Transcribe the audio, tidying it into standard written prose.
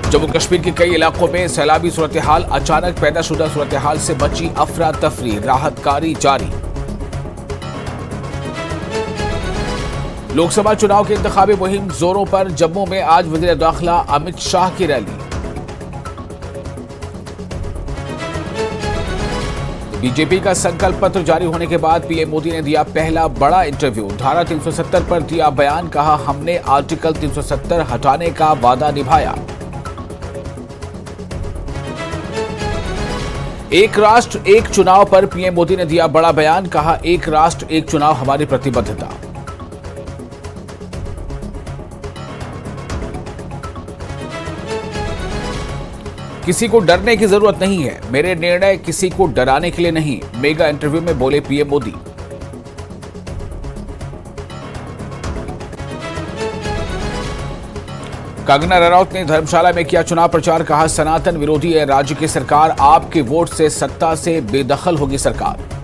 जम्मू कश्मीर के कई इलाकों में सैलाबी सूरत हाल, अचानक पैदाशुदा सूरत हाल से बची अफरा तफरी, राहत कार्य जारी। लोकसभा चुनाव की इंतखाबी मुहिम जोरों पर, जम्मू में आज वजीर दाखिला अमित शाह की रैली। बीजेपी का संकल्प पत्र जारी होने के बाद पीएम मोदी ने दिया पहला बड़ा इंटरव्यू। धारा 370 पर दिया बयान, कहा हमने आर्टिकल 370 हटाने का वादा निभाया। एक राष्ट्र एक चुनाव पर पीएम मोदी ने दिया बड़ा बयान, कहा एक राष्ट्र एक चुनाव हमारी प्रतिबद्धता। किसी को डरने की जरूरत नहीं है, मेरे निर्णय किसी को डराने के लिए नहीं, मेगा इंटरव्यू में बोले पीएम मोदी। कंगना रनौत ने धर्मशाला में किया चुनाव प्रचार, कहा सनातन विरोधी है राज्य की सरकार, आपके वोट से सत्ता से बेदखल होगी सरकार।